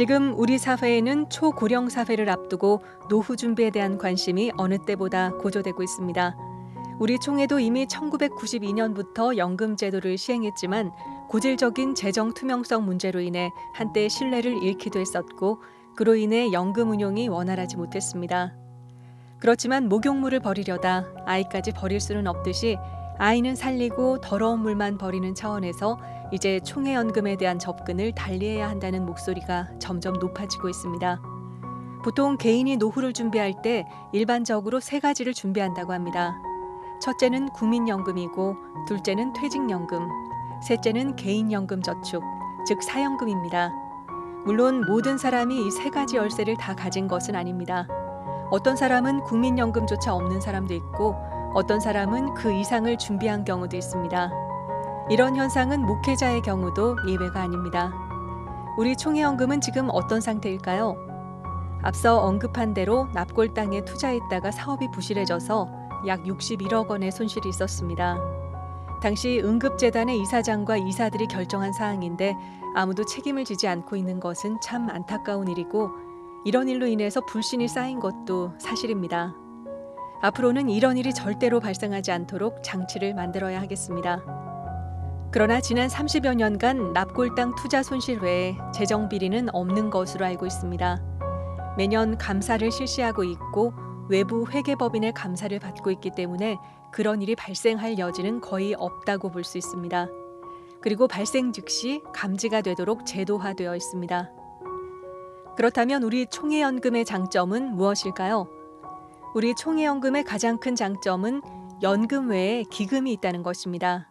지금 우리 사회에는 초고령 사회를 앞두고 노후 준비에 대한 관심이 어느 때보다 고조되고 있습니다. 우리 총회도 이미 1992년부터 연금 제도를 시행했지만 고질적인 재정 투명성 문제로 인해 한때 신뢰를 잃기도 했었고 그로 인해 연금 운용이 원활하지 못했습니다. 그렇지만 목욕물을 버리려다 아이까지 버릴 수는 없듯이 아이는 살리고 더러운 물만 버리는 차원에서 이제 총회연금에 대한 접근을 달리해야 한다는 목소리가 점점 높아지고 있습니다. 보통 개인이 노후를 준비할 때 일반적으로 세 가지를 준비한다고 합니다. 첫째는 국민연금이고 둘째는 퇴직연금, 셋째는 개인연금 저축, 즉 사연금입니다. 물론 모든 사람이 이 세 가지 열쇠를 다 가진 것은 아닙니다. 어떤 사람은 국민연금조차 없는 사람도 있고 어떤 사람은 그 이상을 준비한 경우도 있습니다. 이런 현상은 목회자의 경우도 예외가 아닙니다. 우리 총회연금은 지금 어떤 상태일까요? 앞서 언급한 대로 납골당에 투자했다가 사업이 부실해져서 약 61억 원의 손실이 있었습니다. 당시 응급재단의 이사장과 이사들이 결정한 사항인데 아무도 책임을 지지 않고 있는 것은 참 안타까운 일이고 이런 일로 인해서 불신이 쌓인 것도 사실입니다. 앞으로는 이런 일이 절대로 발생하지 않도록 장치를 만들어야 하겠습니다. 그러나 지난 30여 년간 납골당 투자 손실 외에 재정 비리는 없는 것으로 알고 있습니다. 매년 감사를 실시하고 있고 외부 회계법인의 감사를 받고 있기 때문에 그런 일이 발생할 여지는 거의 없다고 볼 수 있습니다. 그리고 발생 즉시 감지가 되도록 제도화되어 있습니다. 그렇다면 우리 총회연금의 장점은 무엇일까요? 우리 총회연금의 가장 큰 장점은 연금 외에 기금이 있다는 것입니다.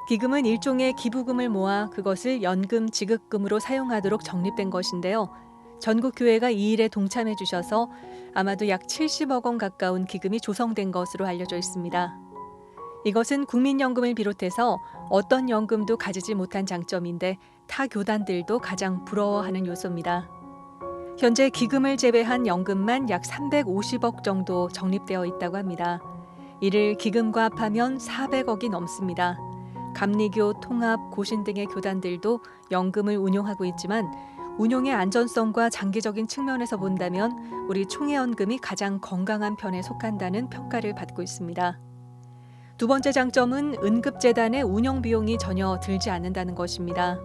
기금은 일종의 기부금을 모아 그것을 연금 지급금으로 사용하도록 적립된 것인데요. 전국 교회가 이 일에 동참해 주셔서 아마도 약 70억 원 가까운 기금이 조성된 것으로 알려져 있습니다. 이것은 국민연금을 비롯해서 어떤 연금도 가지지 못한 장점인데 타 교단들도 가장 부러워하는 요소입니다. 현재 기금을 제외한 연금만 약 350억 정도 적립되어 있다고 합니다. 이를 기금과 합하면 400억이 넘습니다. 감리교, 통합, 고신 등의 교단들도 연금을 운용하고 있지만 운용의 안전성과 장기적인 측면에서 본다면 우리 총회연금이 가장 건강한 편에 속한다는 평가를 받고 있습니다. 두 번째 장점은 응급재단의 운영 비용이 전혀 들지 않는다는 것입니다.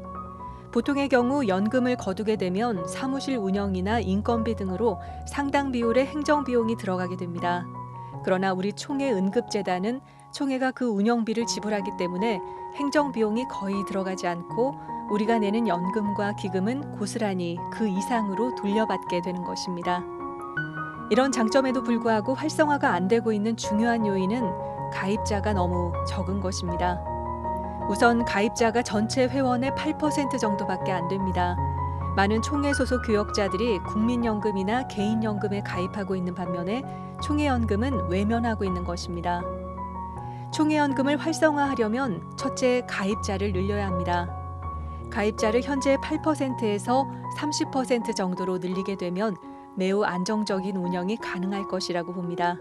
보통의 경우 연금을 거두게 되면 사무실 운영이나 인건비 등으로 상당 비율의 행정비용이 들어가게 됩니다. 그러나 우리 총회 응급재단은 총회가 그 운영비를 지불하기 때문에 행정비용이 거의 들어가지 않고 우리가 내는 연금과 기금은 고스란히 그 이상으로 돌려받게 되는 것입니다. 이런 장점에도 불구하고 활성화가 안 되고 있는 중요한 요인은 가입자가 너무 적은 것입니다. 우선 가입자가 전체 회원의 8% 정도밖에 안 됩니다. 많은 총회 소속 교역자들이 국민연금이나 개인연금에 가입하고 있는 반면에 총회연금은 외면하고 있는 것입니다. 총회연금을 활성화하려면 첫째 가입자를 늘려야 합니다. 가입자를 현재 8%에서 30% 정도로 늘리게 되면 매우 안정적인 운영이 가능할 것이라고 봅니다.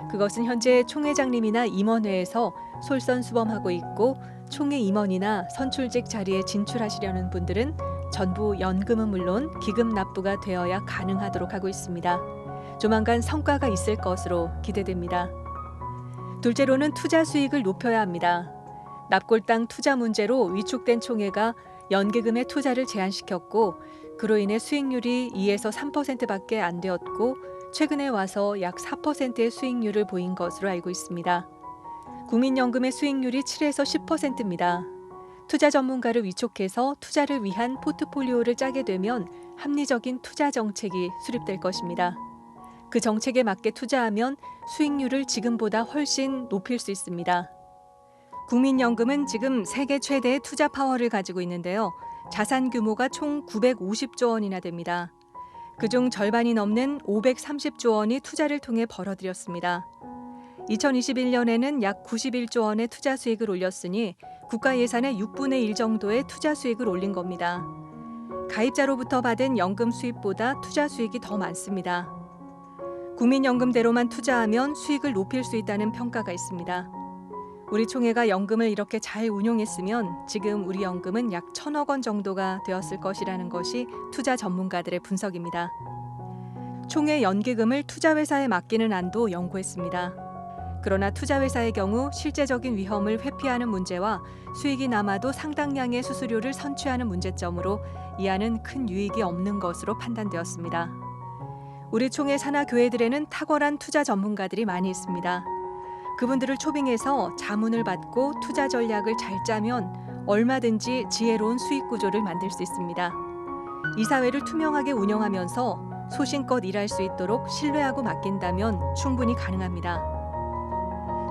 그것은 현재 총회장님이나 임원회에서 솔선수범하고 있고 총회 임원이나 선출직 자리에 진출하시려는 분들은 전부 연금은 물론 기금 납부가 되어야 가능하도록 하고 있습니다. 조만간 성과가 있을 것으로 기대됩니다. 둘째로는 투자 수익을 높여야 합니다. 납골당 투자 문제로 위축된 총회가 연기금의 투자를 제한시켰고 그로 인해 수익률이 2에서 3%밖에 안 되었고 최근에 와서 약 4%의 수익률을 보인 것으로 알고 있습니다. 국민연금의 수익률이 7에서 10%입니다. 투자 전문가를 위촉해서 투자를 위한 포트폴리오를 짜게 되면 합리적인 투자 정책이 수립될 것입니다. 그 정책에 맞게 투자하면 수익률을 지금보다 훨씬 높일 수 있습니다. 국민연금은 지금 세계 최대의 투자 파워를 가지고 있는데요. 자산 규모가 총 950조 원이나 됩니다. 그중 절반이 넘는 530조 원이 투자를 통해 벌어들였습니다. 2021년에는 약 91조 원의 투자 수익을 올렸으니 국가 예산의 6분의 1 정도의 투자 수익을 올린 겁니다. 가입자로부터 받은 연금 수입보다 투자 수익이 더 많습니다. 국민연금대로만 투자하면 수익을 높일 수 있다는 평가가 있습니다. 우리 총회가 연금을 이렇게 잘 운용했으면 지금 우리 연금은 약 1,000억 원 정도가 되었을 것이라는 것이 투자 전문가들의 분석입니다. 총회 연기금을 투자회사에 맡기는 안도 연구했습니다. 그러나 투자회사의 경우 실제적인 위험을 회피하는 문제와 수익이 남아도 상당량의 수수료를 선취하는 문제점으로 이 안은 큰 유익이 없는 것으로 판단되었습니다. 우리 총회 산하 교회들에는 탁월한 투자 전문가들이 많이 있습니다. 그분들을 초빙해서 자문을 받고 투자 전략을 잘 짜면 얼마든지 지혜로운 수익 구조를 만들 수 있습니다. 이 사회를 투명하게 운영하면서 소신껏 일할 수 있도록 신뢰하고 맡긴다면 충분히 가능합니다.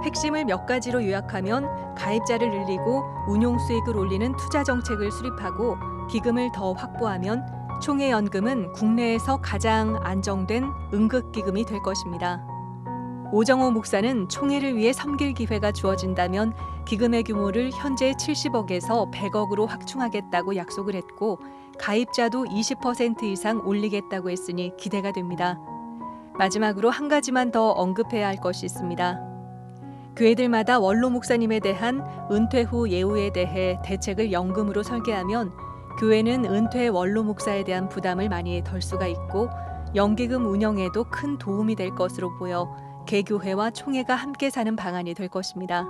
핵심을 몇 가지로 요약하면 가입자를 늘리고 운용 수익을 올리는 투자 정책을 수립하고 기금을 더 확보하면 총회 연금은 국내에서 가장 안정된 응급기금이 될 것입니다. 오정호 목사는 총회를 위해 섬길 기회가 주어진다면 기금의 규모를 현재 70억에서 100억으로 확충하겠다고 약속을 했고 가입자도 20% 이상 올리겠다고 했으니 기대가 됩니다. 마지막으로 한 가지만 더 언급해야 할 것이 있습니다. 교회들마다 원로 목사님에 대한 은퇴 후 예우에 대해 대책을 연금으로 설계하면 교회는 은퇴 원로 목사에 대한 부담을 많이 덜 수가 있고 연기금 운영에도 큰 도움이 될 것으로 보여 개교회와 총회가 함께 사는 방안이 될 것입니다.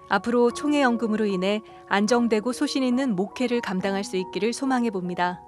앞으로 총회 연금으로 인해 안정되고 소신 있는 목회를 감당할 수 있기를 소망해 봅니다.